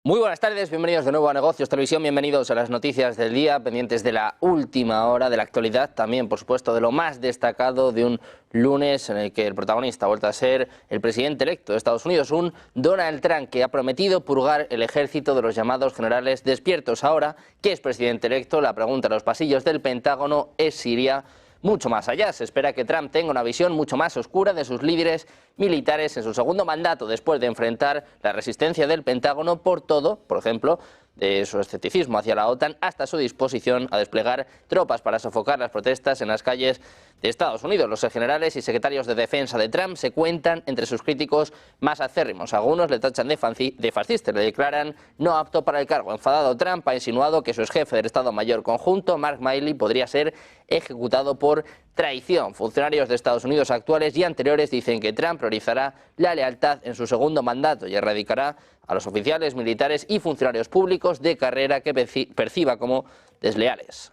Muy buenas tardes, bienvenidos de nuevo a Negocios Televisión, bienvenidos a las noticias del día, pendientes de la última hora, de la actualidad, también por supuesto de lo más destacado de un lunes en el que el protagonista ha vuelto a ser el presidente electo de Estados Unidos, un Donald Trump que ha prometido purgar el ejército de los llamados generales despiertos. Ahora que es presidente electo, la pregunta en los pasillos del Pentágono es si iría mucho más allá. Se espera que Trump tenga una visión mucho más oscura de sus líderes militares en su segundo mandato, después de enfrentar la resistencia del Pentágono por todo, por ejemplo, de su escepticismo hacia la OTAN hasta su disposición a desplegar tropas para sofocar las protestas en las calles de Estados Unidos. Los generales y secretarios de defensa de Trump se cuentan entre sus críticos más acérrimos. Algunos le tachan de fascista y le declaran no apto para el cargo. Enfadado, Trump ha insinuado que su exjefe del Estado Mayor Conjunto, Mark Milley, podría ser ejecutado por traición. Funcionarios de Estados Unidos actuales y anteriores dicen que Trump priorizará la lealtad en su segundo mandato y erradicará a los oficiales militares y funcionarios públicos de carrera que perciba como desleales.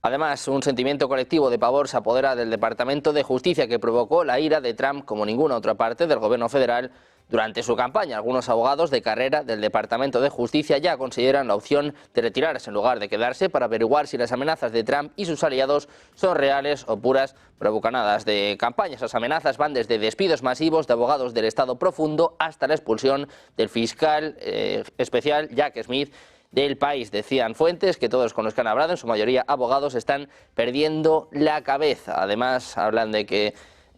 Además, un sentimiento colectivo de pavor se apodera del Departamento de Justicia, que provocó la ira de Trump como ninguna otra parte del gobierno federal durante su campaña. Algunos abogados de carrera del Departamento de Justicia ya consideran la opción de retirarse en lugar de quedarse para averiguar si las amenazas de Trump y sus aliados son reales o puras provocadas de campaña. Esas amenazas van desde despidos masivos de abogados del Estado profundo hasta la expulsión del fiscal especial Jack Smith del país. Decían fuentes que todos con los que han hablado, en su mayoría abogados, están perdiendo la cabeza. Además, hablan de que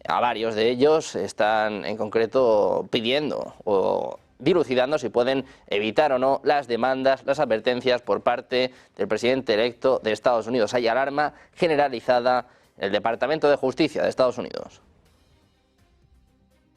a varios de ellos están en concreto pidiendo o dilucidando si pueden evitar o no las demandas, las advertencias por parte del presidente electo de Estados Unidos. Hay alarma generalizada en el Departamento de Justicia de Estados Unidos.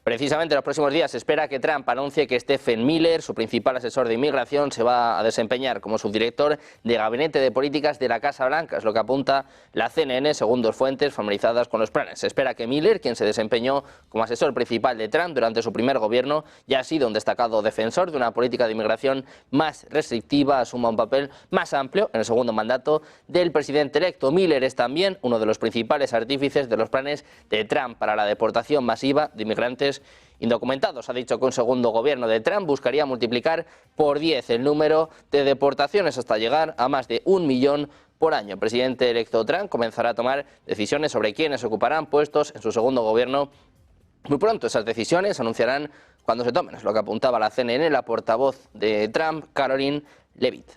Precisamente en los próximos días se espera que Trump anuncie que Stephen Miller, su principal asesor de inmigración, se va a desempeñar como subdirector de Gabinete de Políticas de la Casa Blanca. Es lo que apunta la CNN, según dos fuentes familiarizadas con los planes. Se espera que Miller, quien se desempeñó como asesor principal de Trump durante su primer gobierno, ya ha sido un destacado defensor de una política de inmigración más restrictiva, asuma un papel más amplio en el segundo mandato del presidente electo. Miller es también uno de los principales artífices de los planes de Trump para la deportación masiva de inmigrantes indocumentados. Ha dicho que un segundo gobierno de Trump buscaría multiplicar por 10 el número de deportaciones hasta llegar a más de 1 millón por año. El presidente electo Trump comenzará a tomar decisiones sobre quiénes ocuparán puestos en su segundo gobierno muy pronto. Esas decisiones se anunciarán cuando se tomen, es lo que apuntaba la CNN, la portavoz de Trump, Karoline Leavitt.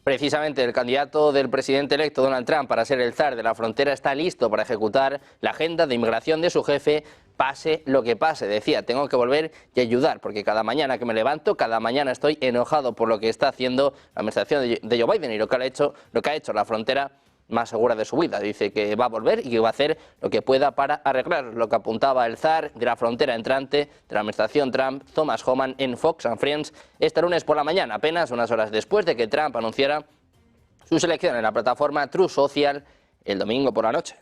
Precisamente el candidato del presidente electo Donald Trump para ser el zar de la frontera está listo para ejecutar la agenda de inmigración de su jefe, pase lo que pase. Decía, tengo que volver y ayudar, porque cada mañana que me levanto, cada mañana estoy enojado por lo que está haciendo la administración de Joe Biden y lo que ha hecho la frontera más segura de su vida. Dice que va a volver y que va a hacer lo que pueda para arreglar, lo que apuntaba el zar de la frontera entrante de la administración Trump, Thomas Homan, en Fox and Friends este lunes por la mañana, apenas unas horas después de que Trump anunciara su selección en la plataforma Truth Social el domingo por la noche.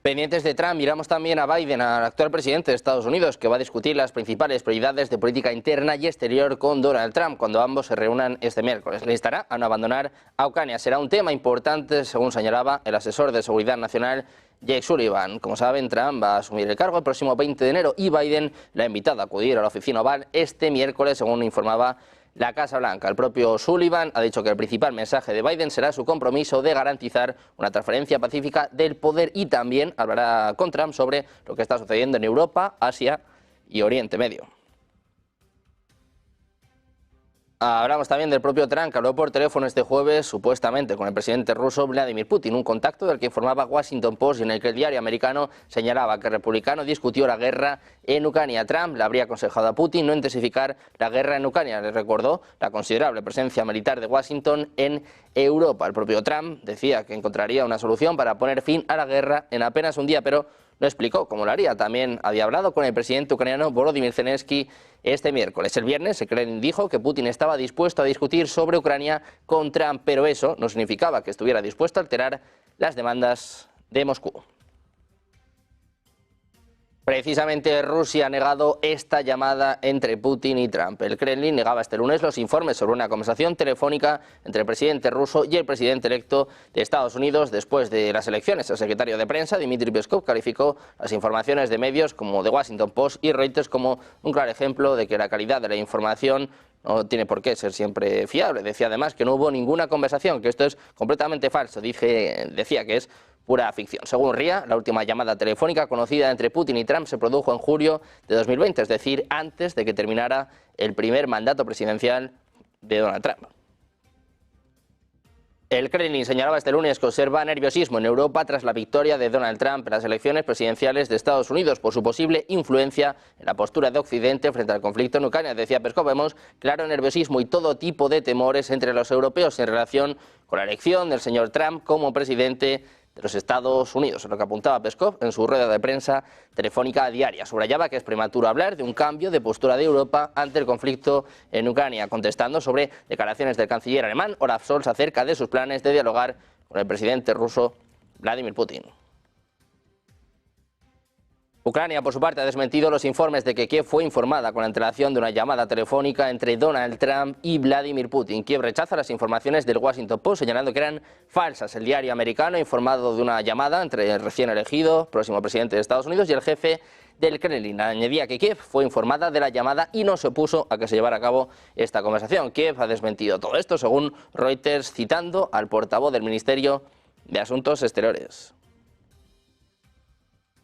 Pendientes de Trump, miramos también a Biden, al actual presidente de Estados Unidos, que va a discutir las principales prioridades de política interna y exterior con Donald Trump cuando ambos se reúnan este miércoles. Le instará a no abandonar a Ucrania. Será un tema importante, según señalaba el asesor de Seguridad Nacional, Jake Sullivan. Como saben, Trump va a asumir el cargo el próximo 20 de enero y Biden le ha invitado a acudir a la oficina Oval este miércoles, según informaba la Casa Blanca. El propio Sullivan ha dicho que el principal mensaje de Biden será su compromiso de garantizar una transferencia pacífica del poder y también hablará con Trump sobre lo que está sucediendo en Europa, Asia y Oriente Medio. Hablamos también del propio Trump, que habló por teléfono este jueves, supuestamente, con el presidente ruso Vladimir Putin, un contacto del que informaba Washington Post y en el que el diario americano señalaba que el republicano discutió la guerra en Ucrania. Trump le habría aconsejado a Putin no intensificar la guerra en Ucrania. Le recordó la considerable presencia militar de Washington en Europa. El propio Trump decía que encontraría una solución para poner fin a la guerra en apenas un día, pero no explicó cómo lo haría. También había hablado con el presidente ucraniano Volodymyr Zelensky este miércoles. El viernes, el Kremlin dijo que Putin estaba dispuesto a discutir sobre Ucrania con Trump, pero eso no significaba que estuviera dispuesto a alterar las demandas de Moscú. Precisamente Rusia ha negado esta llamada entre Putin y Trump. El Kremlin negaba este lunes los informes sobre una conversación telefónica entre el presidente ruso y el presidente electo de Estados Unidos después de las elecciones. El secretario de prensa, Dmitry Peskov, calificó las informaciones de medios como The Washington Post y Reuters como un claro ejemplo de que la calidad de la información no tiene por qué ser siempre fiable. Decía además que no hubo ninguna conversación, que esto es completamente falso. Decía que es pura ficción. Según RIA, la última llamada telefónica conocida entre Putin y Trump se produjo en julio de 2020, es decir, antes de que terminara el primer mandato presidencial de Donald Trump. El Kremlin señalaba este lunes que observa nerviosismo en Europa tras la victoria de Donald Trump en las elecciones presidenciales de Estados Unidos por su posible influencia en la postura de Occidente frente al conflicto en Ucrania. Decía Peskov, vemos claro nerviosismo y todo tipo de temores entre los europeos en relación con la elección del señor Trump como presidente de los Estados Unidos, lo que apuntaba Peskov en su rueda de prensa telefónica diaria. Subrayaba que es prematuro hablar de un cambio de postura de Europa ante el conflicto en Ucrania, contestando sobre declaraciones del canciller alemán Olaf Scholz acerca de sus planes de dialogar con el presidente ruso Vladimir Putin. Ucrania, por su parte, ha desmentido los informes de que Kiev fue informada con antelación de una llamada telefónica entre Donald Trump y Vladimir Putin. Kiev rechaza las informaciones del Washington Post, señalando que eran falsas. El diario americano ha informado de una llamada entre el recién elegido próximo presidente de Estados Unidos y el jefe del Kremlin. Añadía que Kiev fue informada de la llamada y no se opuso a que se llevara a cabo esta conversación. Kiev ha desmentido todo esto, según Reuters, citando al portavoz del Ministerio de Asuntos Exteriores.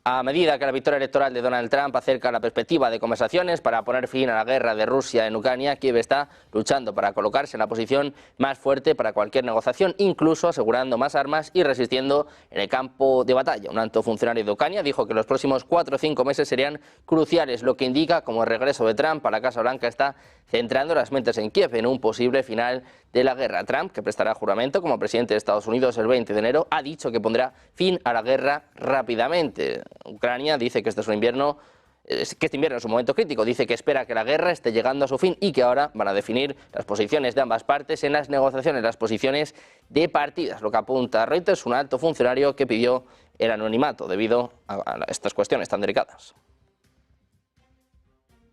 A medida que la victoria electoral de Donald Trump acerca la perspectiva de conversaciones para poner fin a la guerra de Rusia en Ucrania, Kiev está luchando para colocarse en la posición más fuerte para cualquier negociación, incluso asegurando más armas y resistiendo en el campo de batalla. Un alto funcionario de Ucrania dijo que los próximos 4 o 5 meses serían cruciales, lo que indica como el regreso de Trump a la Casa Blanca está centrando las mentes en Kiev en un posible final de la guerra. Trump, que prestará juramento como presidente de Estados Unidos el 20 de enero, ha dicho que pondrá fin a la guerra rápidamente. Ucrania dice que este invierno es un momento crítico. Dice que espera que la guerra esté llegando a su fin y que ahora van a definir las posiciones de ambas partes en las negociaciones, las posiciones de partidas. Lo que apunta a Reuters, un alto funcionario que pidió el anonimato debido a estas cuestiones tan delicadas.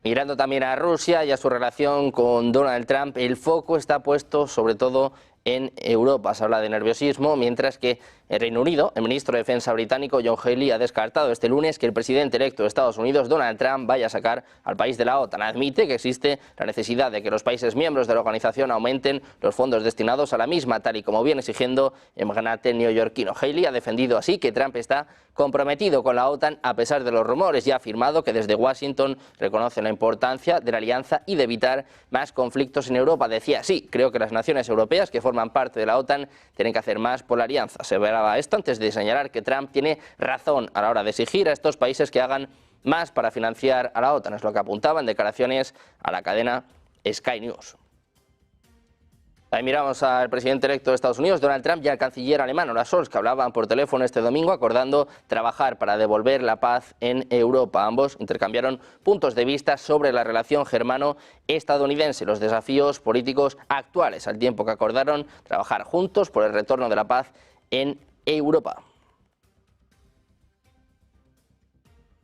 Mirando también a Rusia y a su relación con Donald Trump, el foco está puesto sobre todo en Europa. Se habla de nerviosismo, mientras que en Reino Unido, el ministro de Defensa británico John Healey ha descartado este lunes que el presidente electo de Estados Unidos, Donald Trump, vaya a sacar al país de la OTAN. Admite que existe la necesidad de que los países miembros de la organización aumenten los fondos destinados a la misma, tal y como viene exigiendo el magnate neoyorquino. Healey ha defendido así que Trump está comprometido con la OTAN a pesar de los rumores y ha afirmado que desde Washington reconocen la importancia de la alianza y de evitar más conflictos en Europa. Decía, sí, creo que las naciones europeas que forman parte de la OTAN tienen que hacer más por la alianza. Se verá esto antes de señalar que Trump tiene razón a la hora de exigir a estos países que hagan más para financiar a la OTAN. Es lo que apuntaba en declaraciones a la cadena Sky News. Ahí miramos al presidente electo de Estados Unidos, Donald Trump, y al canciller alemán, Olaf Scholz, que hablaban por teléfono este domingo acordando trabajar para devolver la paz en Europa. Ambos intercambiaron puntos de vista sobre la relación germano-estadounidense y los desafíos políticos actuales, al tiempo que acordaron trabajar juntos por el retorno de la paz en Europa.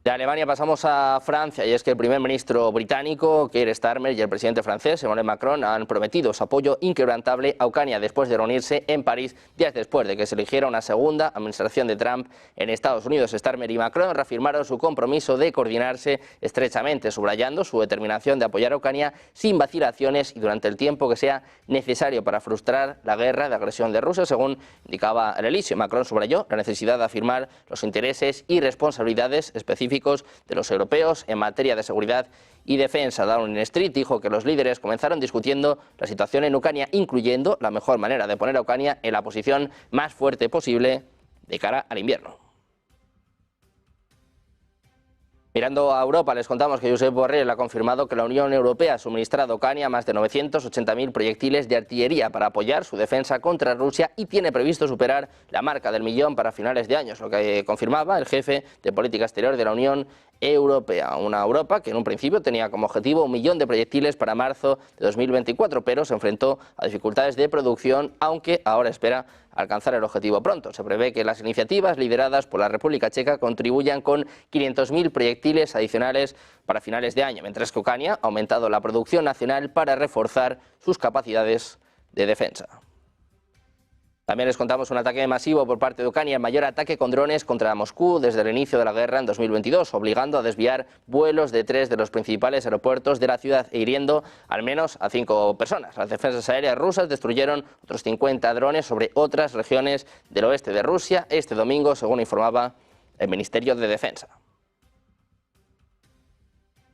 De Alemania pasamos a Francia, y es que el primer ministro británico, Keir Starmer, y el presidente francés, Emmanuel Macron, han prometido su apoyo inquebrantable a Ucrania después de reunirse en París días después de que se eligiera una segunda administración de Trump en Estados Unidos. Starmer y Macron reafirmaron su compromiso de coordinarse estrechamente, subrayando su determinación de apoyar a Ucrania sin vacilaciones y durante el tiempo que sea necesario para frustrar la guerra de agresión de Rusia, según indicaba el Elíseo. Macron subrayó la necesidad de afirmar los intereses y responsabilidades específicas de los europeos en materia de seguridad y defensa. Downing Street dijo que los líderes comenzaron discutiendo la situación en Ucrania, incluyendo la mejor manera de poner a Ucrania en la posición más fuerte posible de cara al invierno. Mirando a Europa, les contamos que Josep Borrell ha confirmado que la Unión Europea ha suministrado a Ucrania más de 980.000 proyectiles de artillería para apoyar su defensa contra Rusia y tiene previsto superar la marca del 1.000.000 para finales de año, lo que confirmaba el jefe de política exterior de la Unión Europea. Una Europa que en un principio tenía como objetivo 1 millón de proyectiles para marzo de 2024, pero se enfrentó a dificultades de producción, aunque ahora espera alcanzar el objetivo pronto. Se prevé que las iniciativas lideradas por la República Checa contribuyan con 500.000 proyectiles adicionales para finales de año, mientras que Ucrania ha aumentado la producción nacional para reforzar sus capacidades de defensa. También les contamos un ataque masivo por parte de Ucrania, el mayor ataque con drones contra Moscú desde el inicio de la guerra en 2022, obligando a desviar vuelos de 3 de los principales aeropuertos de la ciudad e hiriendo al menos a 5 personas. Las defensas aéreas rusas destruyeron otros 50 drones sobre otras regiones del oeste de Rusia este domingo, según informaba el Ministerio de Defensa.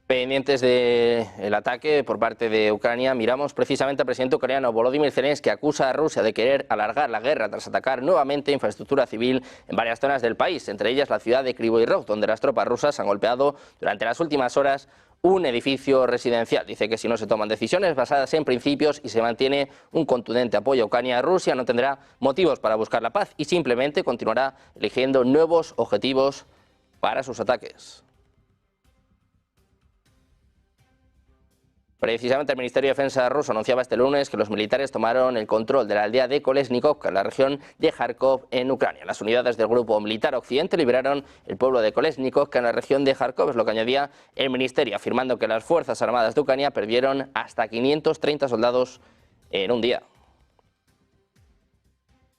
Pendientes del ataque por parte de Ucrania, miramos precisamente al presidente ucraniano Volodymyr Zelensky, que acusa a Rusia de querer alargar la guerra tras atacar nuevamente infraestructura civil en varias zonas del país, entre ellas la ciudad de Kryvyi Rog, donde las tropas rusas han golpeado durante las últimas horas un edificio residencial. Dice que si no se toman decisiones basadas en principios y se mantiene un contundente apoyo a Ucrania, Rusia no tendrá motivos para buscar la paz y simplemente continuará eligiendo nuevos objetivos para sus ataques. Precisamente el Ministerio de Defensa ruso anunciaba este lunes que los militares tomaron el control de la aldea de Kolesnikovka, en la región de Kharkov, en Ucrania. Las unidades del Grupo Militar Occidente liberaron el pueblo de Kolesnikovka, en la región de Kharkov, es lo que añadía el Ministerio, afirmando que las Fuerzas Armadas de Ucrania perdieron hasta 530 soldados en un día.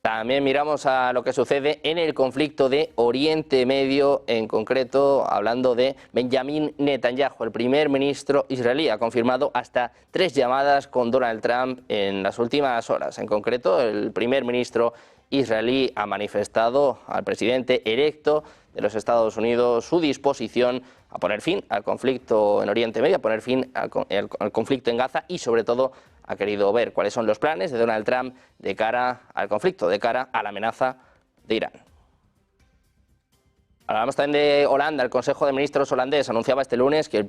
También miramos a lo que sucede en el conflicto de Oriente Medio, en concreto hablando de Benjamin Netanyahu. El primer ministro israelí ha confirmado hasta 3 llamadas con Donald Trump en las últimas horas. En concreto, el primer ministro israelí ha manifestado al presidente electo de los Estados Unidos su disposición a poner fin al conflicto en Oriente Medio, a poner fin al conflicto en Gaza y sobre todo ha querido ver cuáles son los planes de Donald Trump de cara al conflicto, de cara a la amenaza de Irán. Hablamos también de Holanda. El Consejo de Ministros holandés anunciaba este lunes que el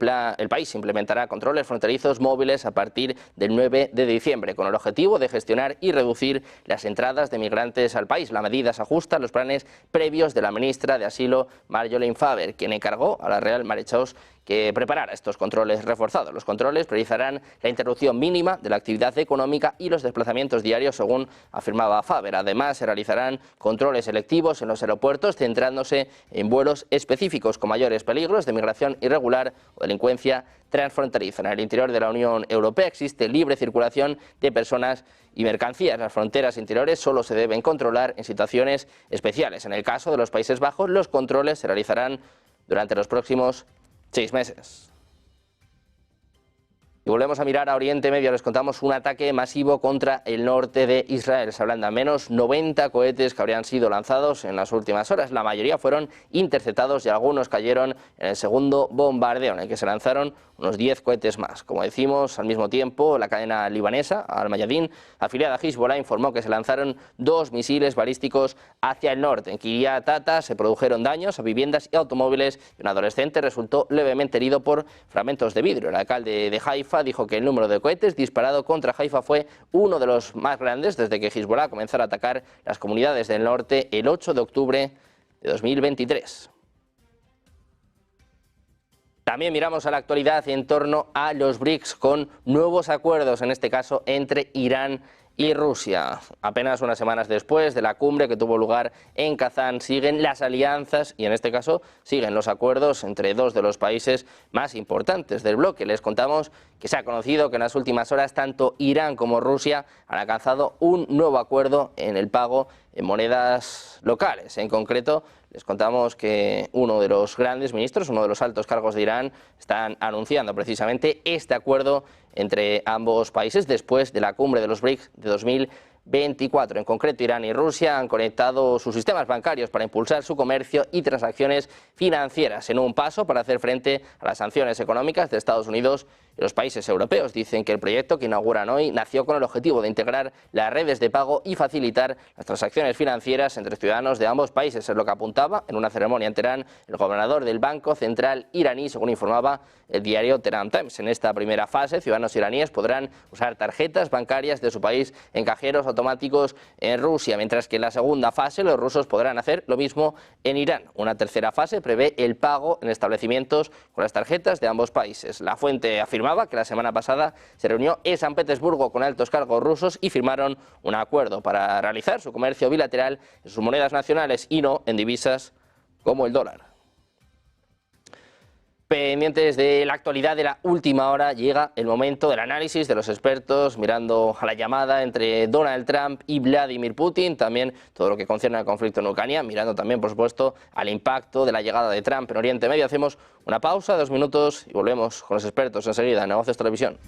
país implementará controles fronterizos móviles a partir del 9 de diciembre, con el objetivo de gestionar y reducir las entradas de migrantes al país. La medida se ajusta a los planes previos de la ministra de Asilo, Marjolaine Faber, quien encargó a la Real Maréchaux que preparara estos controles reforzados. Los controles priorizarán la interrupción mínima de la actividad económica y los desplazamientos diarios, según afirmaba Faber. Además, se realizarán controles selectivos en los aeropuertos, centrándose en vuelos específicos con mayores peligros de migración irregular o delincuencia transfronteriza. En el interior de la Unión Europea existe libre circulación de personas y mercancías. Las fronteras interiores solo se deben controlar en situaciones especiales. En el caso de los Países Bajos, los controles se realizarán durante los próximos 6 meses. Y volvemos a mirar a Oriente Medio. Les contamos un ataque masivo contra el norte de Israel. Se hablan de al menos 90 cohetes que habrían sido lanzados en las últimas horas. La mayoría fueron interceptados y algunos cayeron en el segundo bombardeo, en el que se lanzaron unos 10 cohetes más. Como decimos, al mismo tiempo, la cadena libanesa, Al-Mayadin, afiliada a Hezbollah, informó que se lanzaron 2 misiles balísticos hacia el norte. En Kiryat Ata se produjeron daños a viviendas y automóviles y un adolescente resultó levemente herido por fragmentos de vidrio. El alcalde de Haifa dijo que el número de cohetes disparado contra Haifa fue uno de los más grandes desde que Hezbollah comenzara a atacar las comunidades del norte el 8 de octubre de 2023. También miramos a la actualidad en torno a los BRICS con nuevos acuerdos, en este caso entre Irán y Rusia. Apenas unas semanas después de la cumbre que tuvo lugar en Kazán, siguen las alianzas y en este caso siguen los acuerdos entre 2 de los países más importantes del bloque. Les contamos que se ha conocido que en las últimas horas tanto Irán como Rusia han alcanzado un nuevo acuerdo en el pago en monedas locales. En concreto, les contamos que uno de los grandes ministros, uno de los altos cargos de Irán, están anunciando precisamente este acuerdo entre ambos países después de la cumbre de los BRICS de 2024. En concreto, Irán y Rusia han conectado sus sistemas bancarios para impulsar su comercio y transacciones financieras en un paso para hacer frente a las sanciones económicas de Estados Unidos Los países europeos dicen que el proyecto que inauguran hoy nació con el objetivo de integrar las redes de pago y facilitar las transacciones financieras entre ciudadanos de ambos países. Es lo que apuntaba en una ceremonia en Teherán el gobernador del Banco Central iraní, según informaba el diario Tehran Times. En esta primera fase, ciudadanos iraníes podrán usar tarjetas bancarias de su país en cajeros automáticos en Rusia, mientras que en la segunda fase los rusos podrán hacer lo mismo en Irán. Una tercera fase prevé el pago en establecimientos con las tarjetas de ambos países. La fuente afirmaba que la semana pasada se reunió en San Petersburgo con altos cargos rusos y firmaron un acuerdo para realizar su comercio bilateral en sus monedas nacionales y no en divisas como el dólar. Pendientes de la actualidad de la última hora, llega el momento del análisis de los expertos, mirando a la llamada entre Donald Trump y Vladimir Putin, también todo lo que concierne al conflicto en Ucrania, mirando también, por supuesto, al impacto de la llegada de Trump en Oriente Medio. Hacemos una pausa de 2 minutos y volvemos con los expertos enseguida en Negocios Televisión.